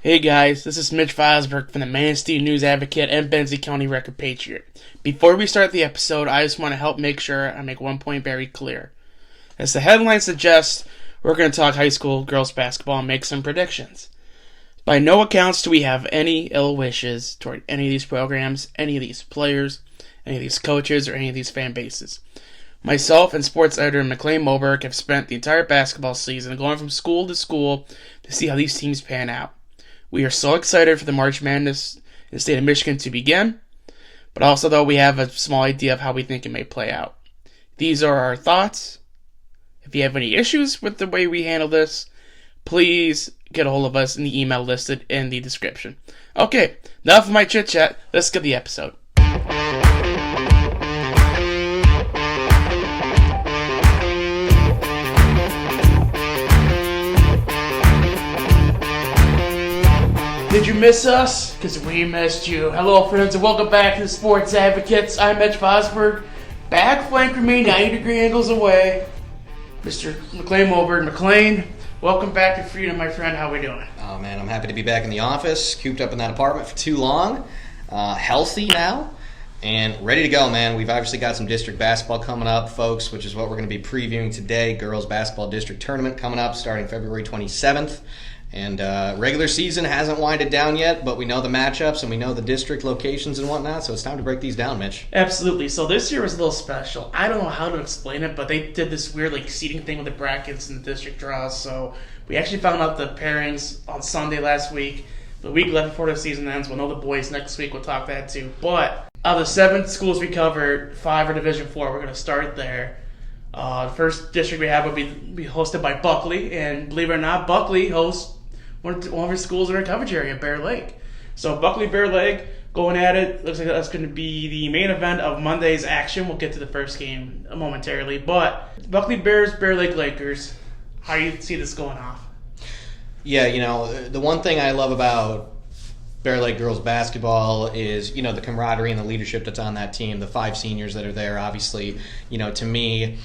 Hey guys, this is Mitch Vosburg from the Manistee News Advocate and Benzie County Record Patriot. Before we start the episode, I just want to help make sure I make one point very clear. As the headline suggests, we're going to talk high school girls basketball and make some predictions. By no accounts do we have any ill wishes toward any of these programs, any of these players, any of these coaches, or any of these fan bases. Myself and sports editor McLain Moberg have spent the entire basketball season going from school to school to see how these teams pan out. We are so excited for the March Madness in the state of Michigan to begin, but also though we have a small idea of how we think it may play out. These are our thoughts. If you have any issues with the way we handle this, please get a hold of us in the email listed in the description. Okay, enough of my chit chat. Let's get the episode. Did you miss us? Because we missed you. Hello, friends, and welcome back to the Sports Advocates. I'm Mitch Vosburg, back flanked from me 90-degree angles away. Mr. McLain Moberg. McLain, welcome back to freedom, my friend. How we doing? Oh, man, I'm happy to be back in the office, cooped up in that apartment for too long, healthy now, and ready to go, man. We've obviously got some district basketball coming up, folks, which is what we're going to be previewing today. Girls Basketball District Tournament coming up starting February 27th. And regular season hasn't winded down yet, but we know the matchups and we know the district locations and whatnot, so it's time to break these down, Mitch. Absolutely. So this year was a little special. I don't know how to explain it, but they did this weird seeding thing with the brackets and the district draws. So we actually found out the pairings on Sunday last week. The week left before the season ends. We'll know the boys next week. We'll talk that too. But out of the 7 schools we covered, 5 are Division 4. We're going to start there. The first district we have will be hosted by Buckley, and believe it or not, Buckley hosts one of our schools in our coverage area, Bear Lake. So Buckley, Bear Lake, going at it. Looks like that's going to be the main event of Monday's action. We'll get to the first game momentarily. But Buckley Bears, Bear Lake Lakers, how do you see this going off? Yeah, the one thing I love about Bear Lake girls basketball is, the camaraderie and the leadership that's on that team, the 5 seniors that are there. Obviously, to me,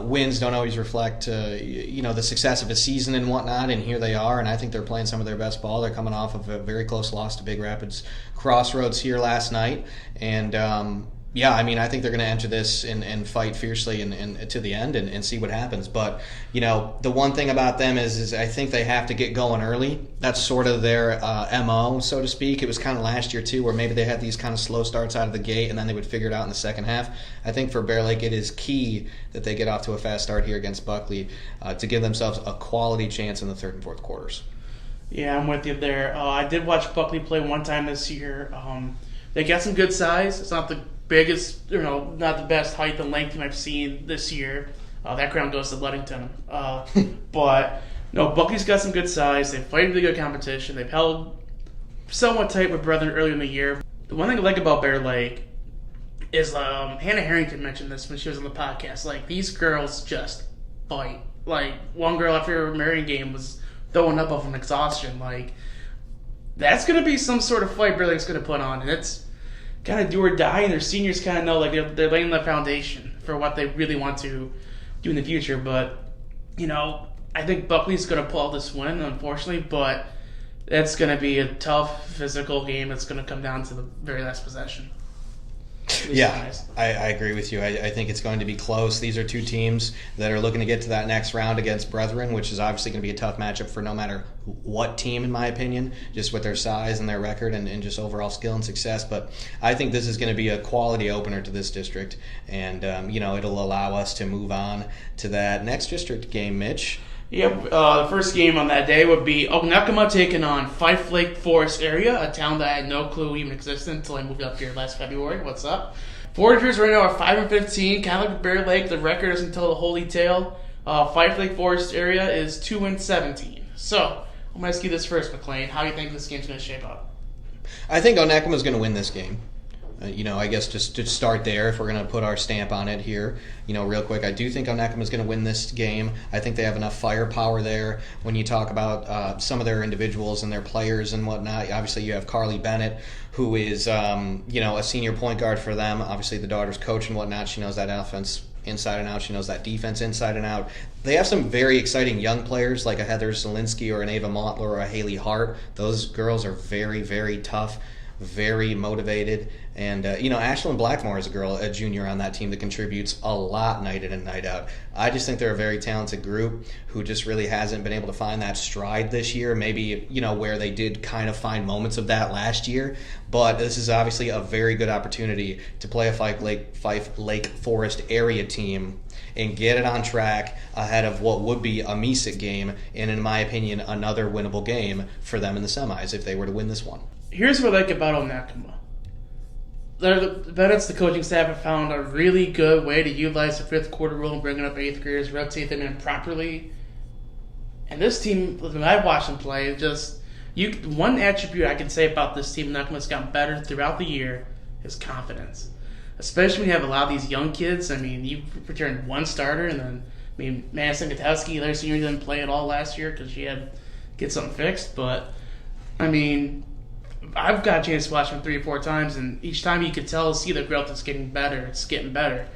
wins don't always reflect, the success of a season and whatnot, and here they are, and I think they're playing some of their best ball. They're coming off of a very close loss to Big Rapids Crossroads here last night, and I think they're going to enter this and fight fiercely and to the end and see what happens. But, the one thing about them is I think they have to get going early. That's sort of their MO, so to speak. It was kind of last year, too, where maybe they had these kind of slow starts out of the gate and then they would figure it out in the second half. I think for Bear Lake, it is key that they get off to a fast start here against Buckley to give themselves a quality chance in the third and fourth quarters. Yeah, I'm with you there. I did watch Buckley play one time this year. They got some good size. It's not the biggest, not the best height and length team I've seen this year. That ground goes to Ludington. But, Buckley's got some good size. They've played really good competition. They've held somewhat tight with Brethren earlier in the year. The one thing I like about Bear Lake is Hannah Harrington mentioned this when she was on the podcast. These girls just fight. One girl after her Marion game was throwing up of an exhaustion. That's going to be some sort of fight Bear Lake's going to put on. And it's kind of do or die, and their seniors kind of know they're laying the foundation for what they really want to do in the future. But I think Buckley's going to pull out this win, unfortunately, but it's going to be a tough physical game. It's going to come down to the very last possession. Yeah, I agree with you. I think it's going to be close. These are 2 teams that are looking to get to that next round against Brethren, which is obviously going to be a tough matchup for no matter what team, in my opinion, just with their size and their record and just overall skill and success. But I think this is going to be a quality opener to this district, and it'll allow us to move on to that next district game, Mitch. Yep, the first game on that day would be Onekama taking on Fife Lake Forest area, a town that I had no clue even existed until I moved up here last February. What's up? Foragers right now are 5-15, kind of like Bear Lake. The record doesn't tell the holy tale. Fife Lake Forest area is 2-17. So, I'm going to ask you this first, McLain. How do you think this game's going to shape up? I think Onekama's going to win this game. I guess just to start there, if we're going to put our stamp on it here, real quick, I do think Onekama is going to win this game. I think they have enough firepower there. When you talk about some of their individuals and their players and whatnot, obviously you have Carly Bennett, who is, a senior point guard for them. Obviously the daughter's coach and whatnot. She knows that offense inside and out. She knows that defense inside and out. They have some very exciting young players like a Heather Zielinski or an Ava Mottler or a Haley Hart. Those girls are very, very tough, very motivated. And, Ashlyn Blackmore is a junior on that team that contributes a lot night in and night out. I just think they're a very talented group who just really hasn't been able to find that stride this year. Maybe, where they did kind of find moments of that last year. But this is obviously a very good opportunity to play a Fife Lake Forest area team and get it on track ahead of what would be a MESIC game and, in my opinion, another winnable game for them in the semis if they were to win this one. Here's what I like about Onekama. The coaching staff have found a really good way to utilize the fifth quarter rule and bringing up eighth graders, rotate them in properly. And this team, when I've watched them play, one attribute I can say about this team, Onekama's gotten better throughout the year, is confidence. Especially when you have a lot of these young kids. I mean, you returned one starter, and then, Madison Gutowski, their senior, didn't play at all last year because she had to get something fixed. But, I've got a chance to watch them 3 or 4 times, and each time you could see the growth is getting better. It's getting better.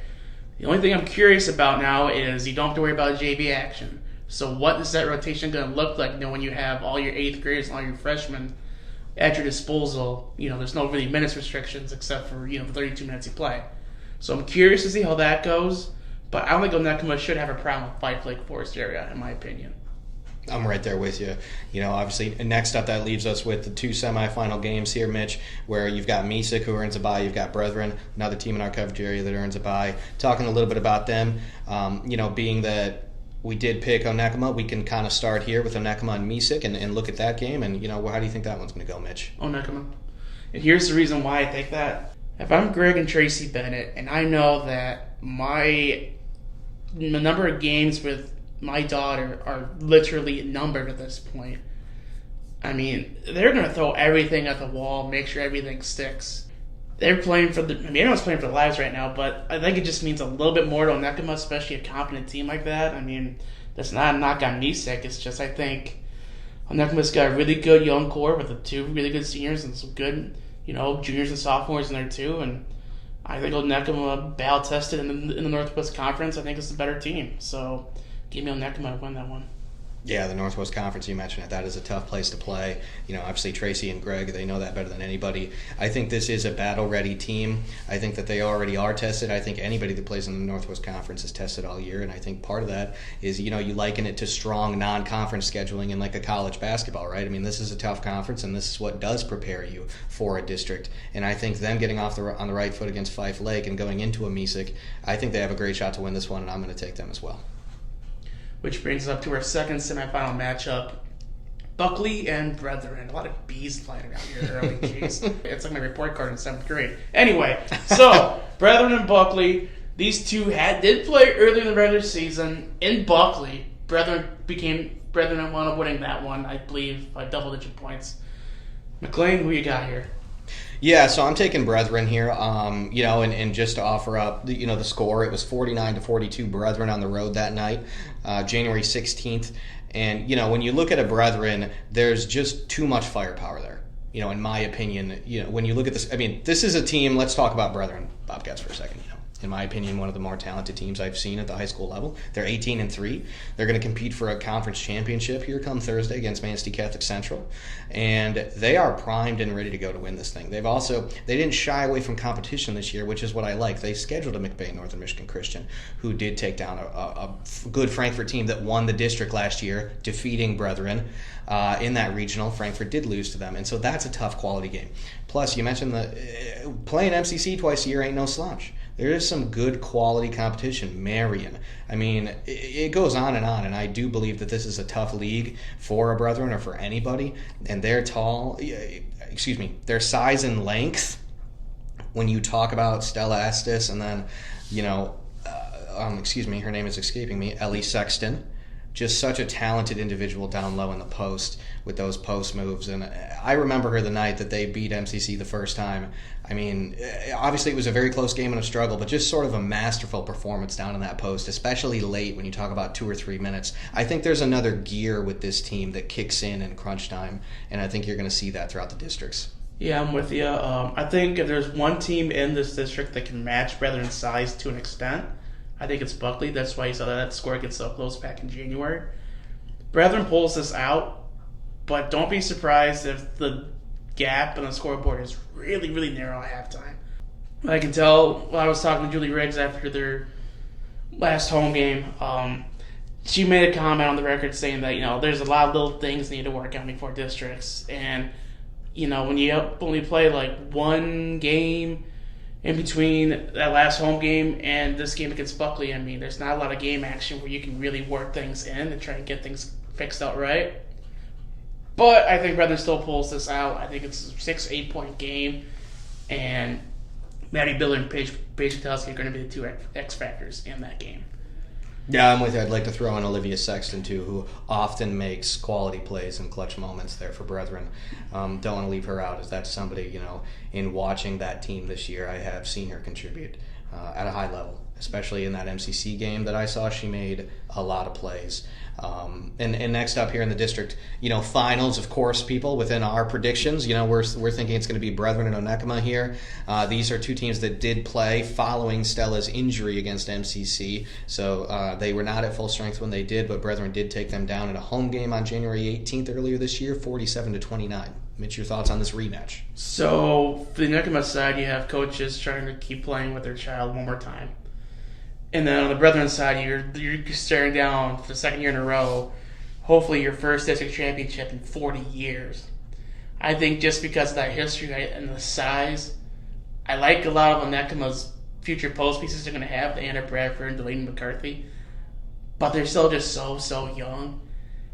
The only thing I'm curious about now is you don't have to worry about JV action. So what is that rotation going to look like when you have all your 8th graders and all your freshmen at your disposal? There's no really minutes restrictions except for, the 32 minutes you play. So I'm curious to see how that goes, but I don't think Onekama should have a problem with Fife Lake Forest area, in my opinion. I'm right there with you. Obviously, next up that leaves us with the 2 semifinal games here, Mitch, where you've got MESIC who earns a bye, you've got Brethren, another team in our coverage area that earns a bye. Talking a little bit about them, being that we did pick Onekama, we can kind of start here with Onekama and MESIC and look at that game. And, how do you think that one's going to go, Mitch? Onekama. And here's the reason why I think that. If I'm Greg and Tracy Bennett, and I know that the number of games with my daughter are literally numbered at this point. They're going to throw everything at the wall, make sure everything sticks. They're playing for everyone's playing for their lives right now, but I think it just means a little bit more to Onekama, especially a competent team like that. That's not a knock on MESIC. It's just I think Onekama's got a really good young core with the 2 really good seniors and some good, juniors and sophomores in there too. And I think Onekama battle tested in the Northwest Conference. I think it's the better team. So give me Onekama to win that one. Yeah, the Northwest Conference, you mentioned it. That is a tough place to play. Obviously Tracy and Greg, they know that better than anybody. I think this is a battle-ready team. I think that they already are tested. I think anybody that plays in the Northwest Conference is tested all year, and I think part of that is, you liken it to strong non-conference scheduling in like a college basketball, right? This is a tough conference, and this is what does prepare you for a district. And I think them getting off on the right foot against Fife Lake and going into a MESIC, I think they have a great shot to win this one, and I'm going to take them as well. Which brings us up to our second semifinal matchup, Buckley and Brethren. A lot of B's flying around here early. Jeez. It's like my report card in 7th grade. Anyway, so Brethren and Buckley, these two did play earlier in the regular season in Buckley. Brethren wound up winning that one, I believe, by double-digit points. McLain, who you got here? Yeah, so I'm taking Brethren here, and just to offer up, the score, it was 49-42 Brethren on the road that night, January 16th. And, when you look at a Brethren, there's just too much firepower there, in my opinion. When you look at this, this is a team, let's talk about Brethren Bobcats for a second, In my opinion, one of the more talented teams I've seen at the high school level. They're 18-3. They're going to compete for a conference championship here come Thursday against Manistee Catholic Central, and they are primed and ready to go to win this thing. They didn't shy away from competition this year, which is what I like. They scheduled a McBain Northern Michigan Christian, who did take down a good Frankfort team that won the district last year, defeating Brethren in that regional. Frankfort did lose to them, and so that's a tough quality game. Plus, you mentioned playing MCC twice a year ain't no slouch. There is some good quality competition. Marion. It goes on, and I do believe that this is a tough league for a Brethren or for anybody. And their size and length, when you talk about Stella Estes and then, her name is escaping me, Ellie Sexton. Just such a talented individual down low in the post with those post moves. And I remember her the night that they beat MCC the first time. Obviously it was a very close game and a struggle, but just sort of a masterful performance down in that post, especially late when you talk about 2 or 3 minutes. I think there's another gear with this team that kicks in crunch time, and I think you're going to see that throughout the districts. Yeah, I'm with you. I think if there's one team in this district that can match Brethren's size to an extent, I think it's Buckley. That's why you saw that score get so close back in January. Brethren pulls this out, but don't be surprised if the gap on the scoreboard is really, really narrow at halftime. I can tell when I was talking to Julie Riggs after their last home game. She made a comment on the record saying that, there's a lot of little things that need to work out before districts. And, when you play like one game in between that last home game and this game against Buckley, there's not a lot of game action where you can really work things in and try and get things fixed out right. But I think Brethren still pulls this out. I think it's a 6-8 point game. And Maddie Biller and Paige Patowski are going to be the two X factors in that game. Yeah, I'm with you. I'd like to throw in Olivia Sexton, too, who often makes quality plays and clutch moments there for Brethren. Don't want to leave her out, as that's somebody, in watching that team this year, I have seen her contribute at a high level, especially in that MCC game that I saw. She made a lot of plays. And next up here in the district, finals, of course, people, within our predictions, we're thinking it's going to be Brethren and Onekama here. These are two teams that did play following Stella's injury against MCC, so they were not at full strength when they did, but Brethren did take them down in a home game on January 18th earlier this year, 47-29. Mitch, your thoughts on this rematch? So, for the Onekama side, you have coaches trying to keep playing with their child one more time. And then on the Brethren side, you're staring down for the second year in a row, hopefully your first district championship in 40 years. I think just because of that history and the size, I like a lot of Onekama's future post pieces they're going to have, the Anna Bradford and Delaney McCarthy, but they're still just so young,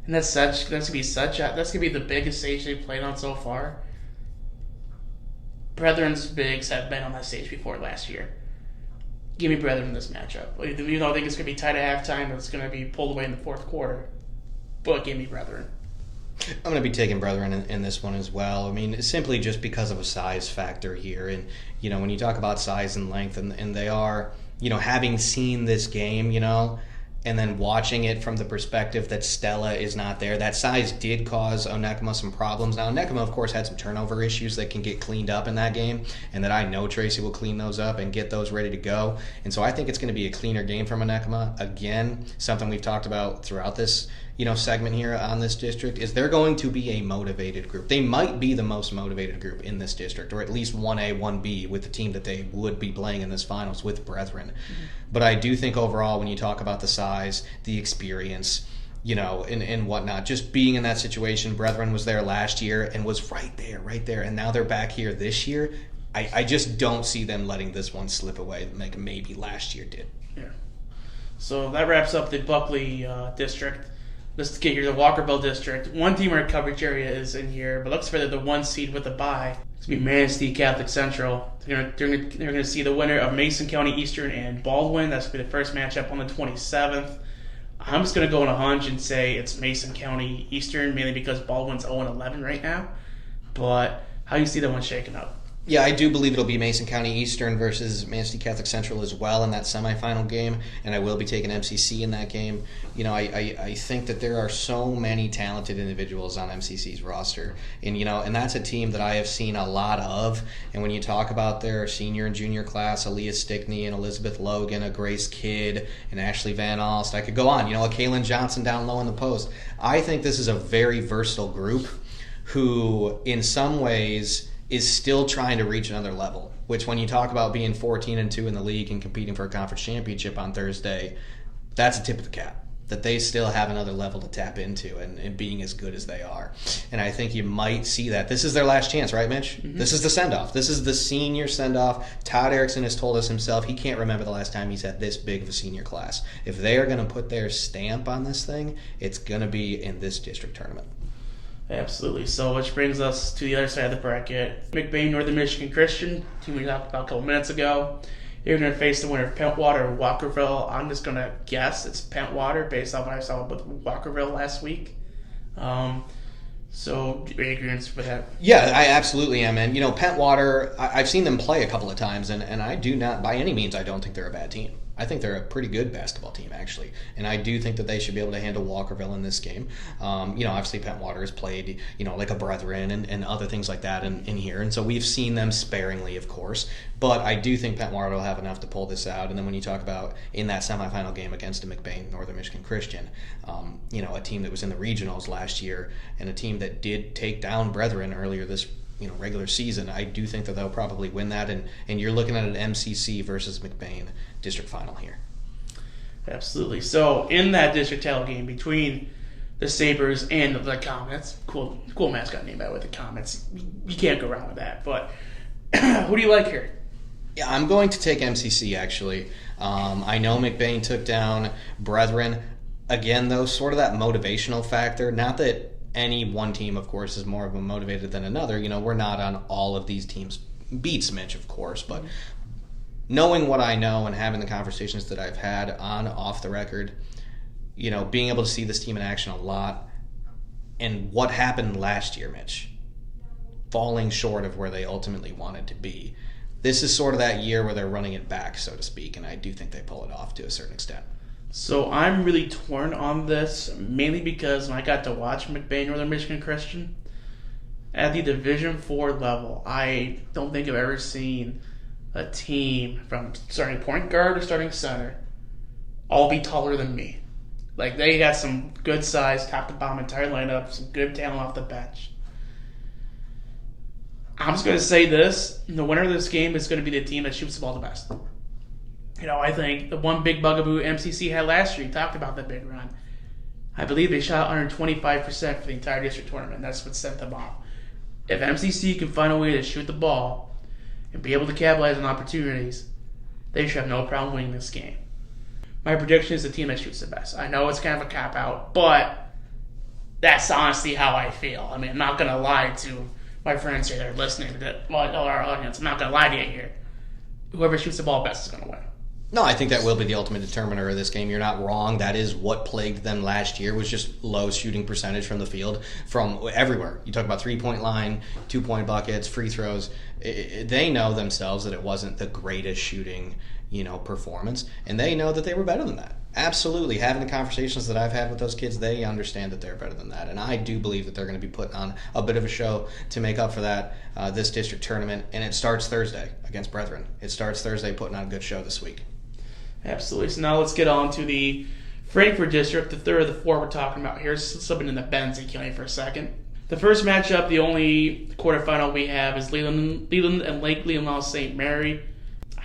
and that's gonna be the biggest stage they've played on so far. Brethren's bigs have been on that stage before last year. Give me Brethren in this matchup. I think it's going to be tight at halftime. It's going to be pulled away in the fourth quarter. But give me Brethren. I'm going to be taking Brethren in this one as well. Simply just because of a size factor here. And, when you talk about size and length, and they are, having seen this game, and then watching it from the perspective that Stella is not there, that size did cause Onekama some problems. Now, Onekama, of course, had some turnover issues that can get cleaned up in that game, and that I know Tracy will clean those up and get those ready to go. And so I think it's going to be a cleaner game from Onekama. Again, something we've talked about throughout this segment here on this district is they're going to be a motivated group. They might be the most motivated group in this district, or at least 1A, 1B with the team that they would be playing in this finals with Brethren. Mm-hmm. But I do think overall, when you talk about the size, the experience, and whatnot, just being in that situation, Brethren was there last year and was right there, and now they're back here this year. I just don't see them letting this one slip away like maybe last year did. Yeah. So that wraps up the Buckley district. Let's get here to the Walkerville district. One team in our coverage area is in here, but looks for the one seed with a bye. It's going to be Manistee Catholic Central. They're going to see the winner of Mason County Eastern and Baldwin. That's going to be the first matchup on the 27th. I'm just going to go on a hunch and say it's Mason County Eastern, mainly because Baldwin's 0-11 right now. But how do you see that one shaking up? Yeah, I do believe it'll be Mason County Eastern versus Manistee Catholic Central as well in that semifinal game, and I will be taking MCC in that game. I think that there are so many talented individuals on MCC's roster, and that's a team that I have seen a lot of. And when you talk about their senior and junior class, Aaliyah Stickney and Elizabeth Logan, a Grace Kidd, and Ashley Van Alst, I could go on. A Kaylin Johnson down low in the post. I think this is a very versatile group who, in some ways, is still trying to reach another level, which when you talk about being 14-2 in the league and competing for a conference championship on Thursday, that's a tip of the cap, that they still have another level to tap into and being as good as they are. And I think you might see that. This is their last chance, right, Mitch? Mm-hmm. This is the send-off. This is the senior send-off. Todd Erickson has told us himself he can't remember the last time he's had this big of a senior class. If they are going to put their stamp on this thing, it's going to be in this district tournament. Absolutely. So, which brings us to the other side of the bracket. McBain Northern Michigan Christian, team we talked about a couple minutes ago. They're going to face the winner of Pentwater or Walkerville. I'm just going to guess it's Pentwater based on what I saw with Walkerville last week. So, are you agreeing with that? Yeah, I absolutely am. And, Pentwater, I've seen them play a couple of times, and I do not, by any means, I don't think they're a bad team. I think they're a pretty good basketball team, actually. And I do think that they should be able to handle Walkerville in this game. Obviously, Pentwater has played, like a Brethren and other things like that in here. And so we've seen them sparingly, of course. But I do think Pentwater will have enough to pull this out. And then when you talk about in that semifinal game against a McBain Northern Michigan Christian, a team that was in the regionals last year and a team that did take down Brethren earlier this regular season, I do think that they'll probably win that, and you're looking at an MCC versus McBain district final here. Absolutely. So in that district title game between the Sabres and the Comets, cool mascot name by the way, the Comets. You can't go wrong with that. But who do you like here? Yeah, I'm going to take MCC actually. I know McBain took down Brethren. Again, though, sort of that motivational factor. Not that any one team, of course, is more of a motivated than another. We're not on all of these teams' beats, Mitch, of course, but knowing what I know and having the conversations that I've had on off the record, being able to see this team in action a lot, and what happened last year, Mitch, falling short of where they ultimately wanted to be. This is sort of that year where they're running it back, so to speak, and I do think they pull it off to a certain extent. So I'm really torn on this, mainly because when I got to watch McBain Northern Michigan Christian at the Division IV level, I don't think I've ever seen a team from starting point guard or starting center all be taller than me. Like, they got some good size, top to bottom entire lineup, some good talent off the bench. I'm just going to say this: the winner of this game is going to be the team that shoots the ball the best. I think the one big bugaboo MCC had last year, he talked about that big run. I believe they shot 125% for the entire district tournament. That's what sent them off. If MCC can find a way to shoot the ball and be able to capitalize on opportunities, they should have no problem winning this game. My prediction is the team that shoots the best. I know it's kind of a cop-out, but that's honestly how I feel. I mean, I'm not going to lie to my friends here that are listening to our audience. I'm not going to lie to you here. Whoever shoots the ball best is going to win. No, I think that will be the ultimate determiner of this game. You're not wrong. That is what plagued them last year, was just low shooting percentage from the field from everywhere. You talk about three-point line, 2-point buckets, free throws. They know themselves that it wasn't the greatest shooting, performance, and they know that they were better than that. Absolutely. Having the conversations that I've had with those kids, they understand that they're better than that, and I do believe that they're going to be putting on a bit of a show to make up for that this district tournament, and it starts Thursday against Brethren. It starts Thursday, putting on a good show this week. Absolutely. So now let's get on to the Frankfort district, the third of the four we're talking about here. Slipping in the Benzie County for a second. The first matchup, the only quarterfinal we have, is Leland and Lake Leelanau St. Mary.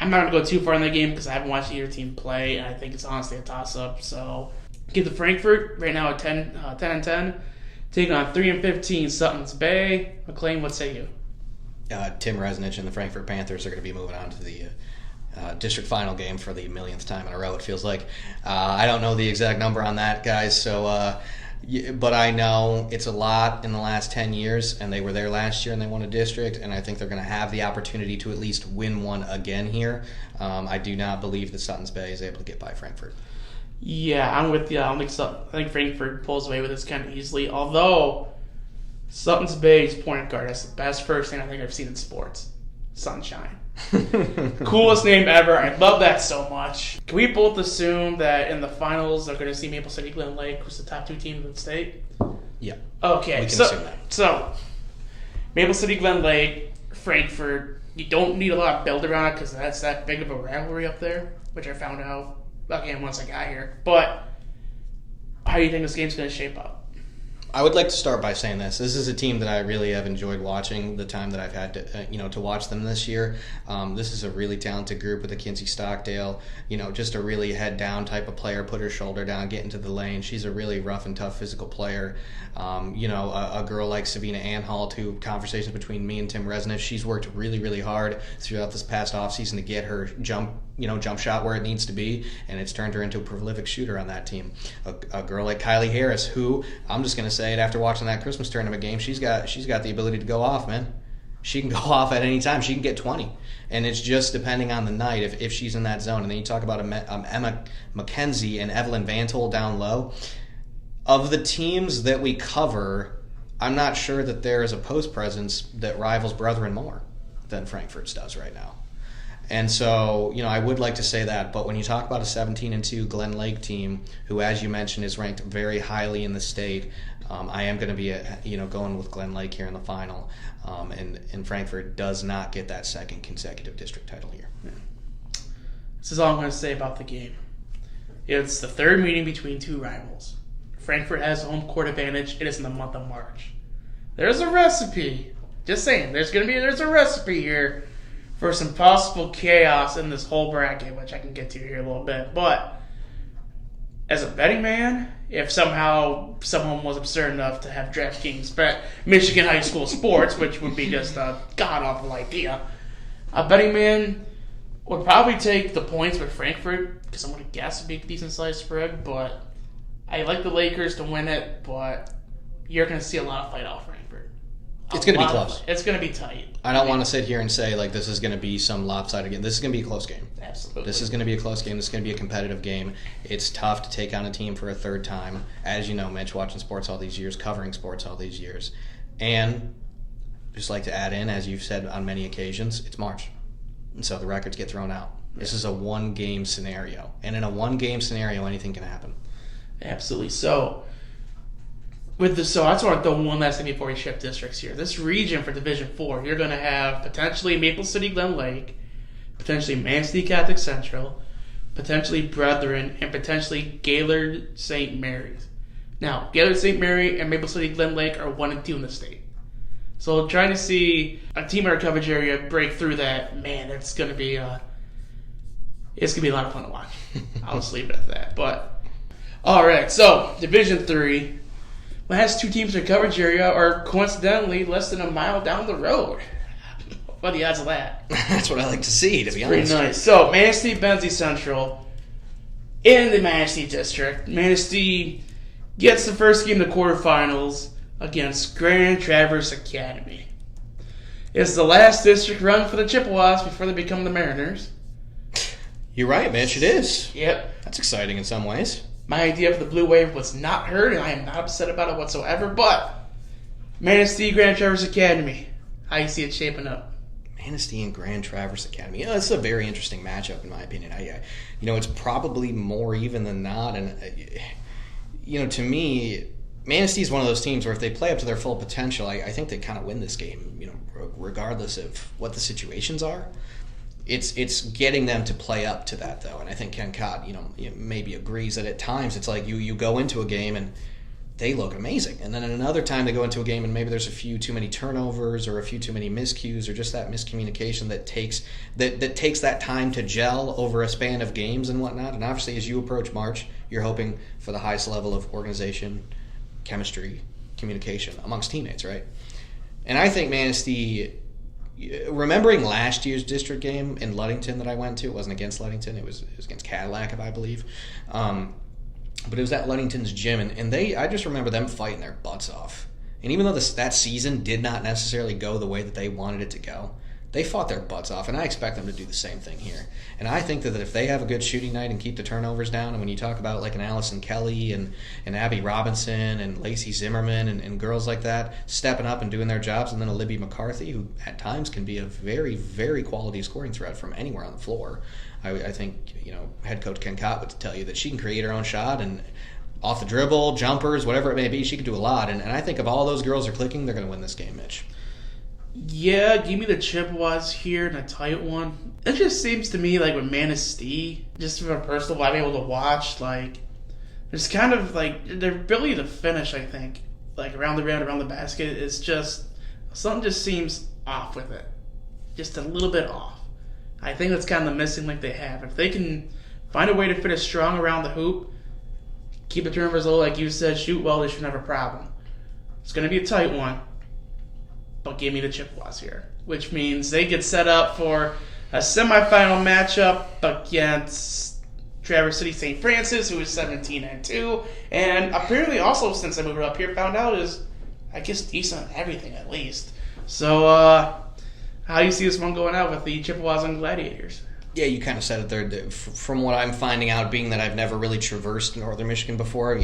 I'm not going to go too far in that game because I haven't watched either team play, and I think it's honestly a toss-up. So give the Frankfort right now at 10-10, taking on 3-15 Sutton's Bay. McLain, what say you? Tim Resnich and the Frankfort Panthers are going to be moving on to the district final game for the millionth time in a row, it feels like. I don't know the exact number on that, guys, but I know it's a lot in the last 10 years, and they were there last year and they won a district, and I think they're going to have the opportunity to at least win one again here. I do not believe that Sutton's Bay is able to get by Frankfort. Yeah, I'm with you. I think Frankfort pulls away with this kind of easily, although Sutton's Bay's point guard, that's the best first thing I think I've seen in sports. Sunshine. Coolest name ever. I love that so much. Can we both assume that in the finals they're going to see Maple City Glen Lake, who's the top two teams in the state? Yeah. Okay. We can assume that. So, Maple City Glen Lake, Frankfort, you don't need a lot of build around it because that's that big of a rivalry up there, which I found out again once I got here. But how do you think this game's going to shape up? I would like to start by saying this. This is a team that I really have enjoyed watching the time that I've had to, to watch them this year. This is a really talented group with a Kinsey Stockdale, just a really head down type of player, put her shoulder down, get into the lane. She's a really rough and tough physical player. A girl like Savina Anhalt, who, conversations between me and Tim Resniff, she's worked really, really hard throughout this past offseason to get her jump shot where it needs to be, and it's turned her into a prolific shooter on that team. A girl like Kylie Harris, who, I'm just going to say it, after watching that Christmas tournament game, she's got the ability to go off, man. She can go off at any time. She can get 20. And it's just depending on the night if she's in that zone. And then you talk about Emma McKenzie and Evelyn Vantol down low. Of the teams that we cover, I'm not sure that there is a post presence that rivals Brethren more than Frankfort's does right now. And so, I would like to say that. But when you talk about a 17-2 Glen Lake team, who, as you mentioned, is ranked very highly in the state, I am going to be, going with Glen Lake here in the final. And Frankfort does not get that second consecutive district title here. Yeah. This is all I'm going to say about the game. It's the third meeting between two rivals. Frankfort has home court advantage. It is in the month of March. There's a recipe. Just saying, there's a recipe here for some possible chaos in this whole bracket, which I can get to here in a little bit. But as a betting man, if somehow someone was absurd enough to have DraftKings bet Michigan high school sports, which would be just a god-awful idea, a betting man would probably take the points with Frankfort, because I'm going to guess it'd be a decent size spread, but I like the Lakers to win it, but you're going to see a lot of fight off Frankfort. It's going to be close. It's going to be tight. I don't want to sit here and say, this is going to be some lopsided game. This is going to be a close game. Absolutely. This is going to be a close game. This is going to be a competitive game. It's tough to take on a team for a third time. As you know, Mitch, watching sports all these years, covering sports all these years. And just like to add in, as you've said on many occasions, it's March. And so the records get thrown out. This is a one-game scenario. And in a one-game scenario, anything can happen. Absolutely. So I just want to throw one last thing before we shift districts here. This region for Division 4, you're going to have potentially Maple City Glen Lake, potentially Manistee Catholic Central, potentially Brethren, and potentially Gaylord St. Mary's. Now, Gaylord St. Mary and Maple City Glen Lake are 1 and 2 in the state. So trying to see a team in our coverage area break through that, man, it's going to be a lot of fun to watch. I'll just leave it at that. But all right, so Division 3 has 2 teams in our coverage area are coincidentally less than a mile down the road. What are the odds of that? That's what I like to see, to be honest. Pretty nice. So Manistee, Benzie Central in the Manistee district. Manistee gets the first game of the quarterfinals against Grand Traverse Academy. It's the last district run for the Chippewas before they become the Mariners. You're right, Mitch. It is. Yep. That's exciting in some ways. My idea for the Blue Wave was not heard, and I am not upset about it whatsoever, but Manistee, Grand Traverse Academy. How do you see it shaping up? Manistee and Grand Traverse Academy. This is a very interesting matchup, in my opinion. It's probably more even than not, and to me, Manistee is one of those teams where if they play up to their full potential, I think they kind of win this game, regardless of what the situations are. It's getting them to play up to that, though, and I think Ken Cott, maybe agrees that at times it's like you go into a game and they look amazing, and then at another time they go into a game and maybe there's a few too many turnovers or a few too many miscues or just that miscommunication that takes that time to gel over a span of games and whatnot. And obviously, as you approach March, you're hoping for the highest level of organization, chemistry, communication amongst teammates, right? And I think Manistee, remembering last year's district game in Ludington that I went to, it wasn't against Ludington, it was against Cadillac, if I believe. But it was at Ludington's gym, and I just remember them fighting their butts off. And even though that season did not necessarily go the way that they wanted it to go, they fought their butts off, and I expect them to do the same thing here. And I think that if they have a good shooting night and keep the turnovers down, and when you talk about like an Allison Kelly and Abby Robinson and Lacey Zimmerman and girls like that stepping up and doing their jobs, and then a Libby McCarthy, who at times can be a very, very quality scoring threat from anywhere on the floor, I think head coach Ken Cott would tell you that she can create her own shot, and off the dribble, jumpers, whatever it may be, she can do a lot. And I think if all those girls are clicking, they're going to win this game, Mitch. Yeah, give me the Chippewas here in a tight one. It just seems to me like with Manistee, just from a personal vibe, able to watch, there's kind of their ability to finish, I think, around the rim, around the basket, is just, something just seems off with it. Just a little bit off. I think that's kind of the missing link they have. If they can find a way to finish strong around the hoop, keep the turnovers low, like you said, shoot well, they shouldn't have a problem. It's going to be a tight one. But give me the Chippewas here, which means they get set up for a semifinal matchup against Traverse City St. Francis, who is 17-2, and apparently also, since I moved up here, found out is, I guess, decent at everything at least. So, how do you see this one going out with the Chippewas and Gladiators? Yeah, you kind of said it there. From what I'm finding out, being that I've never really traversed northern Michigan before,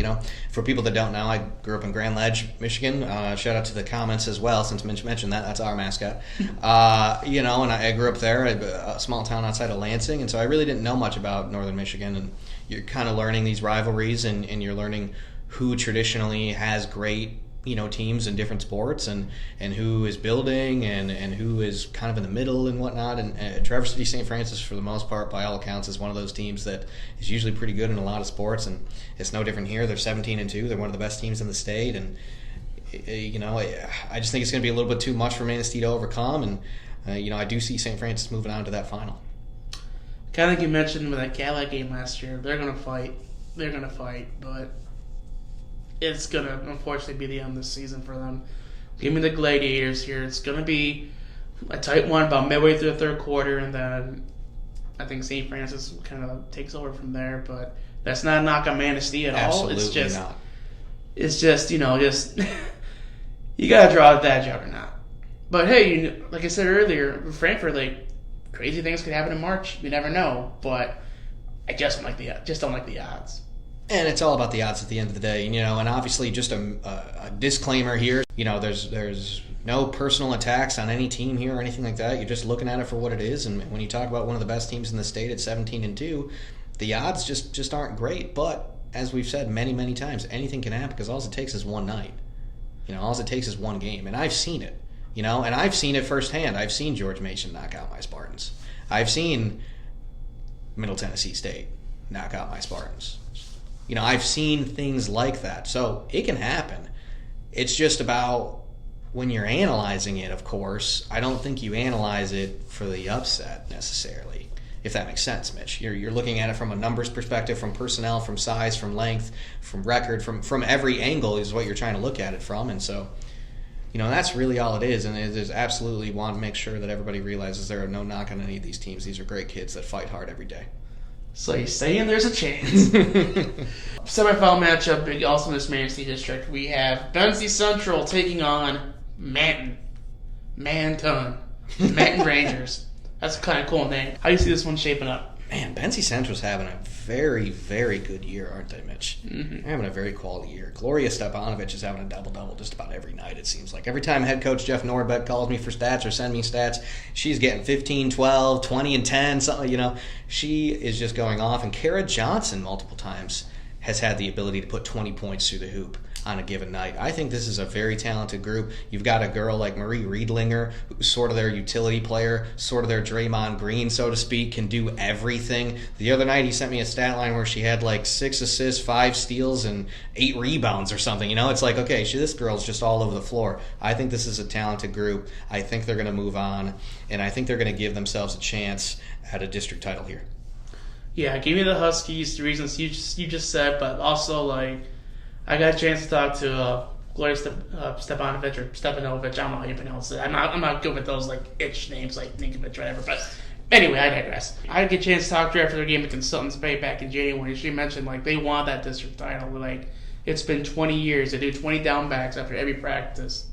for people that don't know, I grew up in Grand Ledge, Michigan. Shout out to the comments as well, since Mitch mentioned that. That's our mascot. And I grew up there, a small town outside of Lansing, and so I really didn't know much about northern Michigan. And you're kind of learning these rivalries, and you're learning who traditionally has great teams in different sports and who is building and who is kind of in the middle and whatnot. And Traverse City St. Francis, for the most part, by all accounts, is one of those teams that is usually pretty good in a lot of sports, and it's no different here. They're 17-2. They're one of the best teams in the state, and I just think it's going to be a little bit too much for Manistee to overcome, and I do see St. Francis moving on to that final. Kind of like you mentioned with that Cadillac game last year, they're going to fight, but it's going to, unfortunately, be the end of the season for them. Give me the Gladiators here. It's going to be a tight one about midway through the third quarter, and then I think St. Francis kind of takes over from there. But that's not a knock on Manistee at all. Absolutely not. It's just, you got to draw that juggernaut. But hey, like I said earlier, Frankfort, crazy things could happen in March. You never know. But I just don't like the odds. And it's all about the odds at the end of the day, and obviously just a disclaimer here, there's no personal attacks on any team here or anything like that. You're just looking at it for what it is, and when you talk about one of the best teams in the state at 17-2, the odds just aren't great. But as we've said many, many times, anything can happen because all it takes is one night. All it takes is one game, and I've seen it, and I've seen it firsthand. I've seen George Mason knock out my Spartans. I've seen Middle Tennessee State knock out my Spartans. I've seen things like that. So it can happen. It's just about when you're analyzing it, of course, I don't think you analyze it for the upset necessarily, if that makes sense, Mitch. You're looking at it from a numbers perspective, from personnel, from size, from length, from record, from every angle is what you're trying to look at it from. And so, that's really all it is. And it is absolutely want to make sure that everybody realizes there are no knock on any of these teams. These are great kids that fight hard every day. So you're saying there's a chance. Semifinal matchup, big also in this Manistee district. We have Benzie Central taking on Manton Rangers. That's a kind of cool name. How do you see this one shaping up? Man, Benzie Central's having a very, very good year, aren't they, Mitch? Mm-hmm. They're having a very quality year. Gloria Stepanovich is having a double-double just about every night, it seems like. Every time head coach Jeff Norbeck calls me for stats or send me stats, she's getting 15, 12, 20, and 10, something, She is just going off. And Kara Johnson multiple times has had the ability to put 20 points through the hoop on a given night. I think this is a very talented group. You've got a girl like Marie Riedlinger, who's sort of their utility player, sort of their Draymond Green, so to speak, can do everything. The other night he sent me a stat line where she had 6 assists, 5 steals, and 8 rebounds or something. It's like, okay, this girl's just all over the floor. I think this is a talented group. I think they're going to move on, and I think they're going to give themselves a chance at a district title here. Yeah, give me the Huskies, the reasons you just said, but also, I got a chance to talk to Gloria Stepanovich or Stepanovich. I don't know how you pronounce it. I'm not good with those itch names like Ninkovich or whatever. But anyway, I digress. I had a chance to talk to her after their game at Consultants Bay back in January. She mentioned they want that district title. It's been 20 years. They do 20 down backs after every practice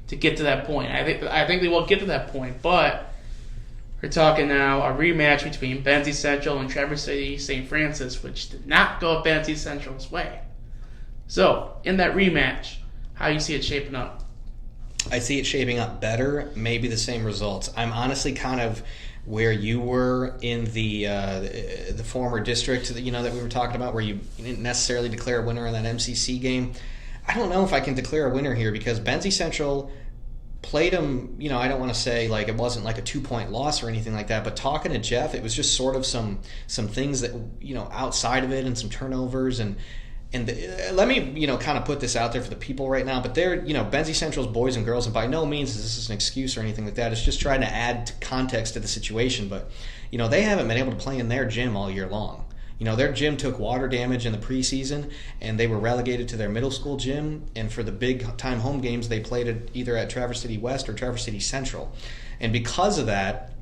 to get to that point. I think they will get to that point, but we're talking now a rematch between Benzie Central and Traverse City St. Francis, which did not go Benzie Central's way. So, in that rematch, how do you see it shaping up? I see it shaping up better, maybe the same results. I'm honestly kind of where you were in the former district that we were talking about, where you didn't necessarily declare a winner in that MCC game. I don't know if I can declare a winner here because Benzie Central played them, I don't want to say it wasn't a 2-point loss or anything like that, but talking to Jeff, it was just sort of some things that, outside of it and some turnovers and let me, kind of put this out there for the people right now, but they're, Benzie Central's boys and girls, and by no means is this an excuse or anything like that. It's just trying to add context to the situation, but, they haven't been able to play in their gym all year long. Their gym took water damage in the preseason, and they were relegated to their middle school gym, and for the big-time home games, they played either at Traverse City West or Traverse City Central. And because of that,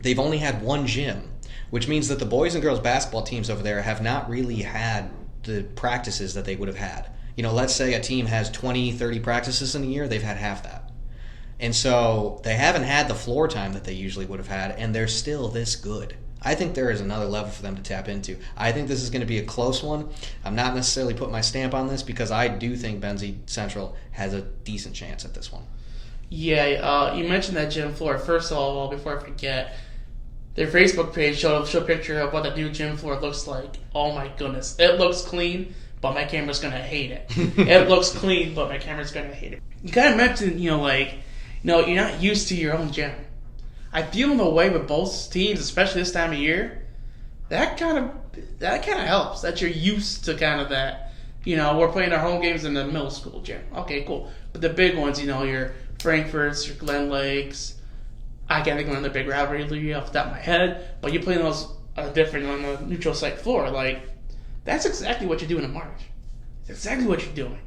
they've only had one gym, which means that the boys and girls basketball teams over there have not really had the practices that they would have had. Let's say a team has 20, 30 practices in a year, they've had half that. And so they haven't had the floor time that they usually would have had, and they're still this good. I think there is another level for them to tap into. I think this is going to be a close one. I'm not necessarily putting my stamp on this because I do think Benzie Central has a decent chance at this one. Yeah, you mentioned that gym floor. First of all, before I forget, their Facebook page showed a picture of what the new gym floor looks like. Oh my goodness. It looks clean, but my camera's going to hate it. It looks clean, but my camera's going to hate it. You kind of mentioned, you're not used to your own gym. I feel in a way with both teams, especially this time of year, that kind of helps. That you're used to kind of that. We're playing our home games in the middle school gym. Okay, cool. But the big ones, your Frankforts, your Glen Lakes. I can't think of another big rivalry off the top of my head, but you're playing those different on the neutral site floor. That's exactly what you're doing in March. It's exactly what you're doing.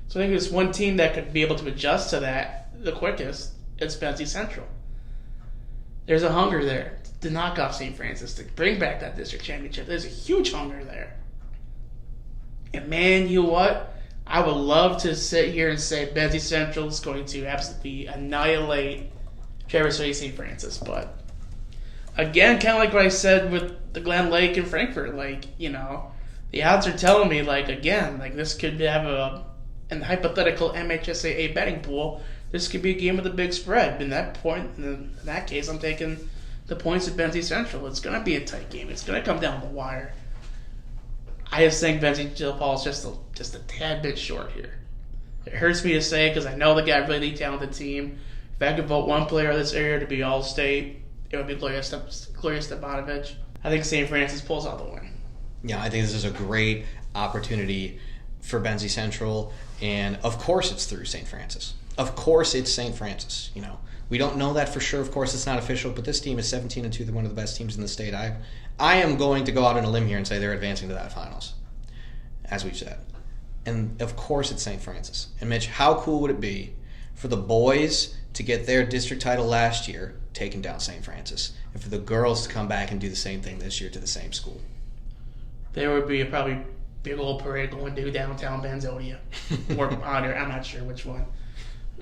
So I think there's one team that could be able to adjust to that the quickest. It's Benzie Central. There's a hunger there to knock off St. Francis, to bring back that district championship. There's a huge hunger there. And man, you know what? I would love to sit here and say Benzie Central is going to absolutely annihilate Traverse City St. Francis. But again, kind of like what I said with the Glen Lake and Frankfort, the odds are telling me, this could have in the hypothetical MHSAA betting pool, this could be a game with a big spread. In that case, I'm taking the points of Benzie Central. It's going to be a tight game. It's going to come down the wire. I just think Benzie falls just a tad bit short here. It hurts me to say because I know they got a really talented team. If I could vote one player of this area to be All-State, it would be Gloria Stepanovic. I think St. Francis pulls out the win. Yeah, I think this is a great opportunity for Benzie Central, and of course it's through St. Francis. Of course it's St. Francis. We don't know that for sure. Of course it's not official, but this team is 17-2. They're one of the best teams in the state. I am going to go out on a limb here and say they're advancing to that finals, as we've said. And of course it's St. Francis. And Mitch, how cool would it be for the boys to get their district title last year, taking down St. Francis, and for the girls to come back and do the same thing this year to the same school? There would be a probably big old parade going to downtown Benzonia. Or Honor, I'm not sure which one.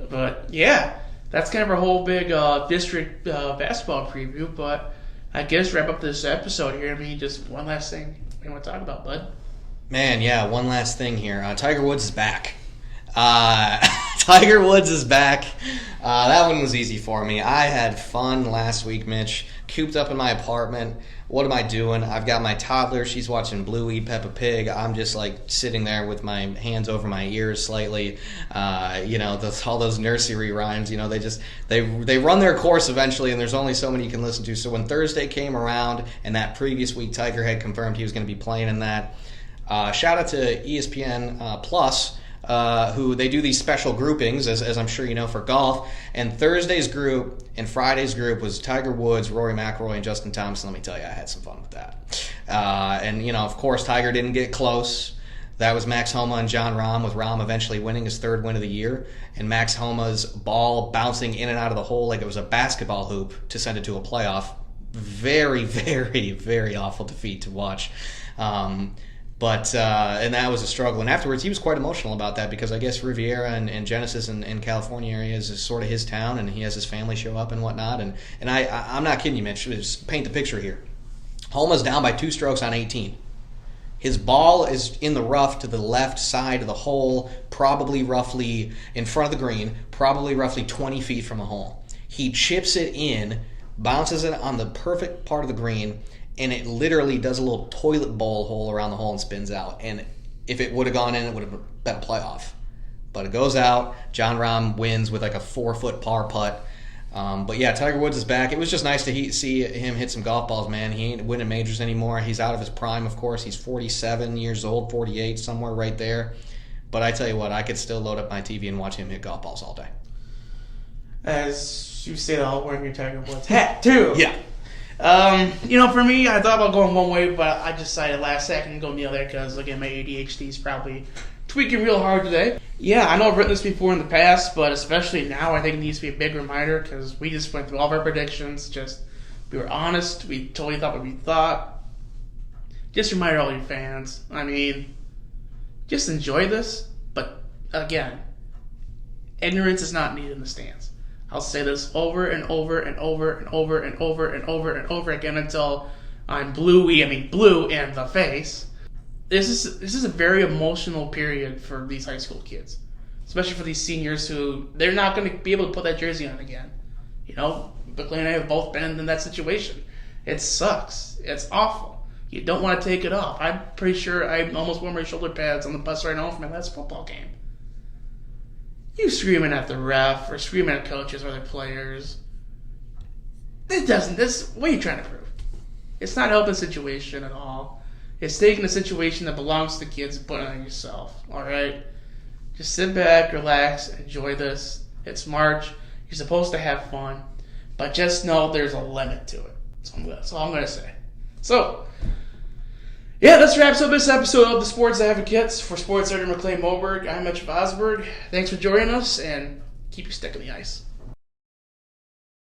But yeah, that's kind of our whole big district basketball preview. But I guess wrap up this episode here. Just one last thing we want to talk about, bud. Man, yeah, one last thing here. Tiger Woods is back. Tiger Woods is back. That one was easy for me. I had fun last week, Mitch. Cooped up in my apartment. What am I doing? I've got my toddler. She's watching Bluey, Peppa Pig. I'm just sitting there with my hands over my ears slightly. All those nursery rhymes. They run their course eventually, and there's only so many you can listen to. So when Thursday came around, and that previous week Tiger had confirmed he was going to be playing in that. Shout out to ESPN Plus. Who they do these special groupings, as I'm sure you know, for golf. And Thursday's group and Friday's group was Tiger Woods, Rory McIlroy, and Justin Thomas. Let me tell you, I had some fun with that. Of course, Tiger didn't get close. That was Max Homa and John Rahm, with Rahm eventually winning his third win of the year. And Max Homa's ball bouncing in and out of the hole like it was a basketball hoop to send it to a playoff. Very, very, very awful defeat to watch. But that was a struggle. And afterwards, he was quite emotional about that because I guess Riviera and Genesis and California areas is sort of his town, and he has his family show up and whatnot. And I'm not kidding you, Mitch. Just paint the picture here. Homa's down by 2 strokes on 18. His ball is in the rough to the left side of the hole, probably roughly in front of the green, probably roughly 20 feet from the hole. He chips it in, bounces it on the perfect part of the green, and it literally does a little toilet bowl hole around the hole and spins out. And if it would have gone in, it would have been a playoff. But it goes out. John Rahm wins with a 4-foot par putt. But yeah, Tiger Woods is back. It was just nice to see him hit some golf balls, man. He ain't winning majors anymore. He's out of his prime, of course. He's 47 years old, 48, somewhere right there. But I tell you what, I could still load up my TV and watch him hit golf balls all day. As you say, I'll wear your Tiger Woods hat, too. Yeah. For me, I thought about going one way, but I decided last second to go the other because, again, my ADHD is probably tweaking real hard today. Yeah, I know I've written this before in the past, but especially now I think it needs to be a big reminder because we just went through all of our predictions. We were honest. We totally thought what we thought. Just remind all your fans. Just enjoy this, but again, ignorance is not needed in the stands. I'll say this over and over and over and over and over and over and over again until I'm blue in the face. This is a very emotional period for these high school kids, especially for these seniors who they're not going to be able to put that jersey on again. You know, McLain and I have both been in that situation. It sucks. It's awful. You don't want to take it off. I'm pretty sure I almost wore my shoulder pads on the bus ride home from my last football game. You screaming at the ref or screaming at coaches or other players. What are you trying to prove? It's not helping the situation at all. It's taking a situation that belongs to the kids and putting it on yourself. Alright? Just sit back, relax, enjoy this. It's March. You're supposed to have fun. But just know there's a limit to it. That's all I'm going to say. So, yeah, this wraps up this episode of the Sports Advocates. For sports editor McLain Moberg, I'm Mitch Vosburg. Thanks for joining us, and keep your stick in the ice.